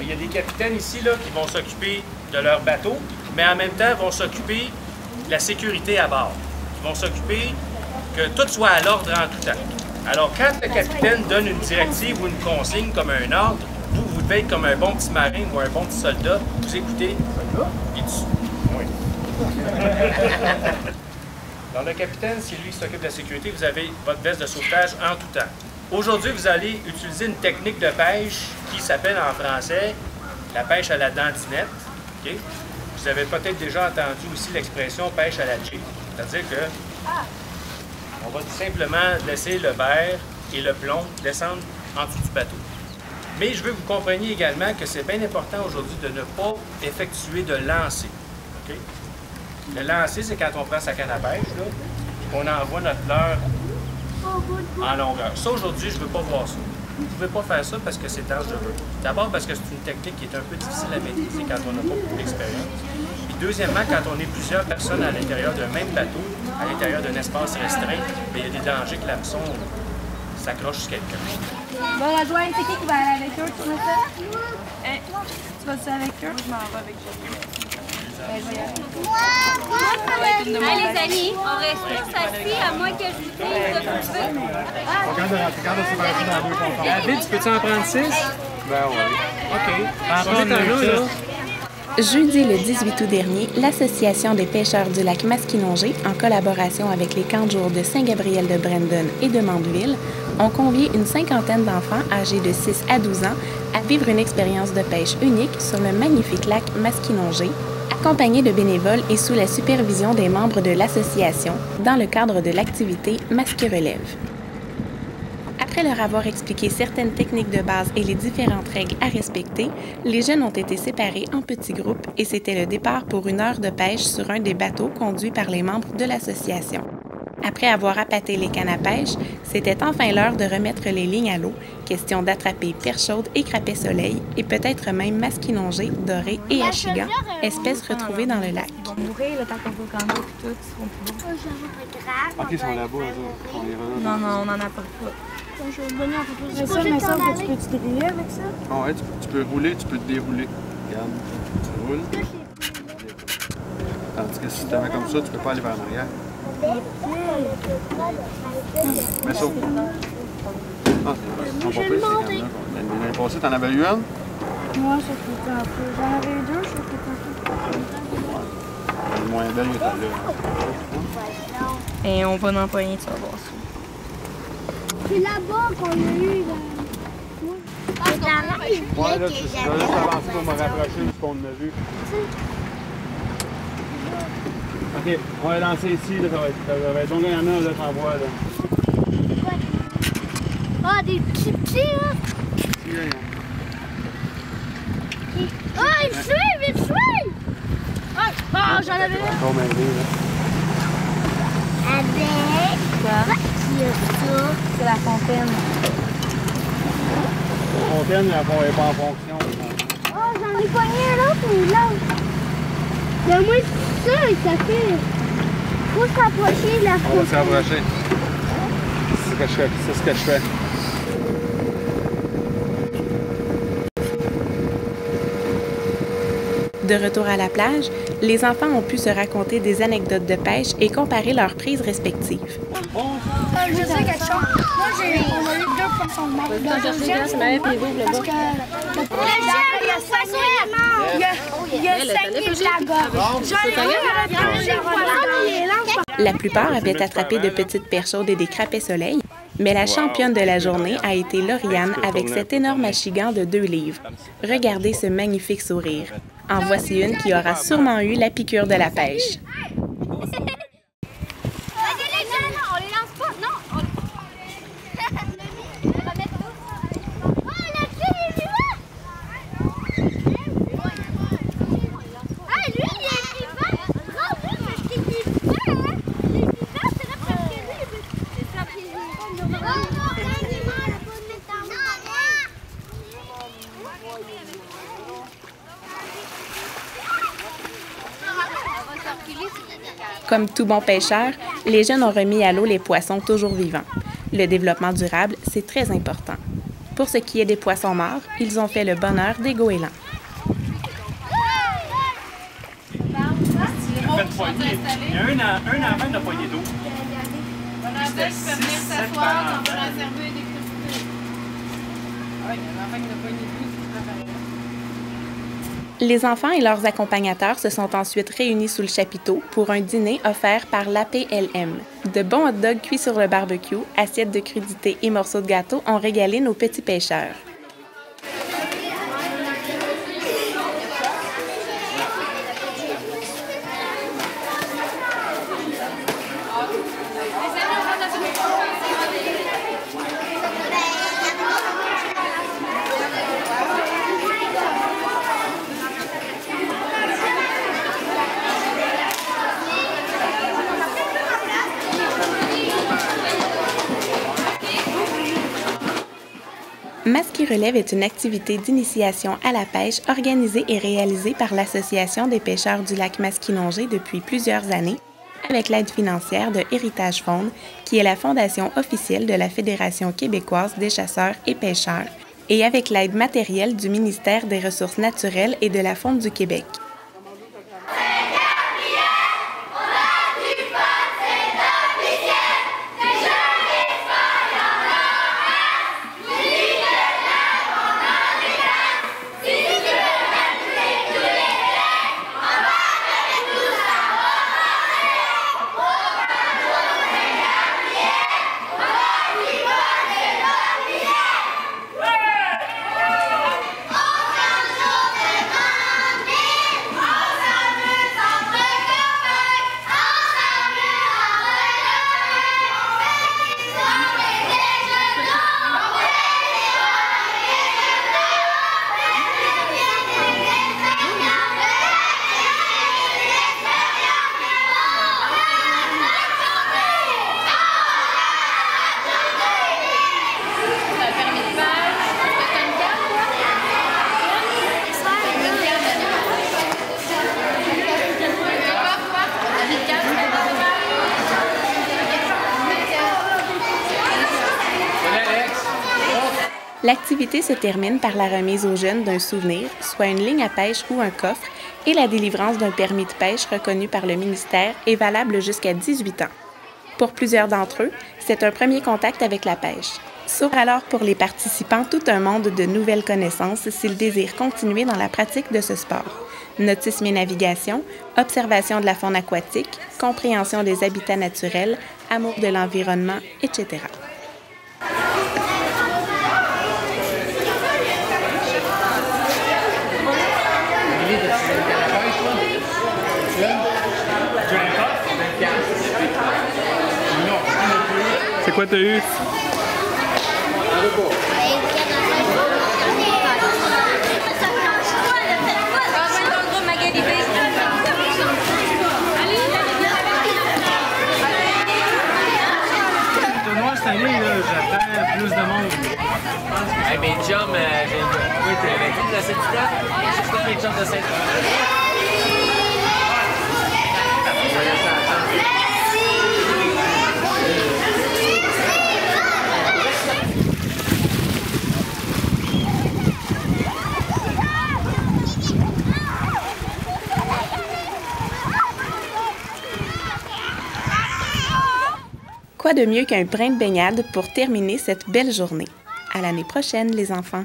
Il y a des capitaines ici là, qui vont s'occuper de leur bateau, mais en même temps vont s'occuper de la sécurité à bord. Ils vont s'occuper que tout soit à l'ordre en tout temps. Alors, quand le capitaine donne une directive ou une consigne comme un ordre, vous devez être comme un bon petit marin ou un bon petit soldat, vous écoutez, puis oui. Alors, le capitaine, c'est lui qui s'occupe de la sécurité. Vous avez votre veste de sauvetage en tout temps. Aujourd'hui, vous allez utiliser une technique de pêche qui s'appelle en français la pêche à la dandinette. Okay? Vous avez peut-être déjà entendu aussi l'expression pêche à la jig. C'est-à-dire que on va tout simplement laisser le verre et le plomb descendre en dessous du bateau. Mais je veux que vous compreniez également que c'est bien important aujourd'hui de ne pas effectuer de lancer. Okay? Le lancer, c'est quand on prend sa canne à pêche, là, on envoie notre leurre en longueur. Ça, aujourd'hui, je ne veux pas voir ça. Vous ne pouvez pas faire ça parce que c'est dangereux. D'abord parce que c'est une technique qui est un peu difficile à maîtriser quand on n'a pas beaucoup d'expérience. Puis deuxièmement, quand on est plusieurs personnes à l'intérieur d'un même bateau, à l'intérieur d'un espace restreint, bien, il y a des dangers que l'hameçon s'accroche sur quelqu'un. Bon, la joie, c'est qui va aller avec eux? Tu vas ça? Tu vas ça avec eux? Moi, je m'en vais avec eux. Allez les amis, on reste tous assis à moins que je vous dise de vous lever. David, tu peux-tu en prendre 6? Ben oui. OK. En prendre un là. Jeudi le 18 août dernier, l'Association des pêcheurs du lac Masquinongé, en collaboration avec les camps de jour de Saint-Gabriel-de-Brandon et de Mandeville, ont convié une cinquantaine d'enfants âgés de 6 à 12 ans à vivre une expérience de pêche unique sur le magnifique lac Masquinongé, accompagnés de bénévoles et sous la supervision des membres de l'association, dans le cadre de l'activité Masquirelève. Après leur avoir expliqué certaines techniques de base et les différentes règles à respecter, les jeunes ont été séparés en petits groupes et c'était le départ pour une heure de pêche sur un des bateaux conduits par les membres de l'association. Après avoir appâté les cannes à pêche, c'était enfin l'heure de remettre les lignes à l'eau, question d'attraper perche chaude et crapet soleil, et peut-être même masquinongé, doré et achigan, espèces retrouvées dans le lac. Ils vont mourir le temps qu'on va au camp d'eau et tout, ils seront plus beaux. Ok, ils sont là-bas, Non, non, on n'en apporte pas. Je vais venir un peu plus. Mais ça, peux-tu te griller avec ça? Ah ouais, tu peux rouler, tu peux te dérouler. Regarde, tu roules. Tandis que si tu te mets comme ça, tu peux pas aller vers l'arrière. Mets ça. Ah, c'est pas pire, ces cannes-là. L'année passée, t'en avais eu une? Moi, ça fait un peu. J'en avais eu deux, ça fait un peu. Elle est moins belle que celle-là. Et on va en empoigner, tu vas voir ça. C'est là-bas qu'on a eu. Ouais, là, je vais juste avancer pour me rapprocher de ce qu'on a vu. Ok, on va lancer ici, là, ça va être donc il y en a, là, j'en vois, là. Ah, des petits, là. Ici, là, Ah, ils suivent, ils suivent. Ah, j'en avais un. encore mêlé, là. Avec. Quoi? C'est la fontaine. La fontaine, elle n'est pas en fonction. Oh, j'en ai pogné un autre, mais là. Ben, moi, c'est ça, ça fait. Faut s'approcher de la On va s'approcher. C'est ce que je fais. C'est ce que je fais. De retour à la plage, les enfants ont pu se raconter des anecdotes de pêche et comparer leurs prises respectives. Je sais quelque chose. Moi, on a eu 2 poissons de mer. Le deuxième, parce que il y a 5 livres. Il y a 5 livres de la gorge. J'en ai eu. La plupart avaient attrapé de petites perches chaudes et des crapets soleil, mais la championne de la journée a été Lauriane avec cet énorme achigan de 2 livres. Regardez ce magnifique sourire. En voici une qui aura sûrement eu la piqûre de la pêche. Comme tout bon pêcheur, les jeunes ont remis à l'eau les poissons toujours vivants. Le développement durable, c'est très important. Pour ce qui est des poissons morts, ils ont fait le bonheur des goélands. Il y a un enfant de poignée d'eau. Bon enfant, tu peux venir s'asseoir, on va leur servir des crudités. Ah, il y a un enfant qui n'a pas une église, c'est pareil. Les enfants et leurs accompagnateurs se sont ensuite réunis sous le chapiteau pour un dîner offert par l'APLM. De bons hot-dogs cuits sur le barbecue, assiettes de crudités et morceaux de gâteau ont régalé nos petits pêcheurs. Masquis-Relève est une activité d'initiation à la pêche organisée et réalisée par l'Association des pêcheurs du lac Masquinongé depuis plusieurs années, avec l'aide financière de Héritage Faune, qui est la fondation officielle de la Fédération québécoise des chasseurs et pêcheurs, et avec l'aide matérielle du ministère des Ressources naturelles et de la Faune du Québec. L'activité se termine par la remise aux jeunes d'un souvenir, soit une ligne à pêche ou un coffre, et la délivrance d'un permis de pêche reconnu par le ministère et valable jusqu'à 18 ans. Pour plusieurs d'entre eux, c'est un premier contact avec la pêche. S'ouvre alors pour les participants tout un monde de nouvelles connaissances s'ils désirent continuer dans la pratique de ce sport. Nautisme et navigation, observation de la faune aquatique, compréhension des habitats naturels, amour de l'environnement, etc. C'est quoi t'as eu? Le tournoi cette année, j'attends plus de monde. Hey, mes chums, oui, t'es avec qui de Saint-Hubert? Je suis avec les chums de Saint-Hubert. Quoi de mieux qu'un brin de baignade pour terminer cette belle journée? À l'année prochaine, les enfants!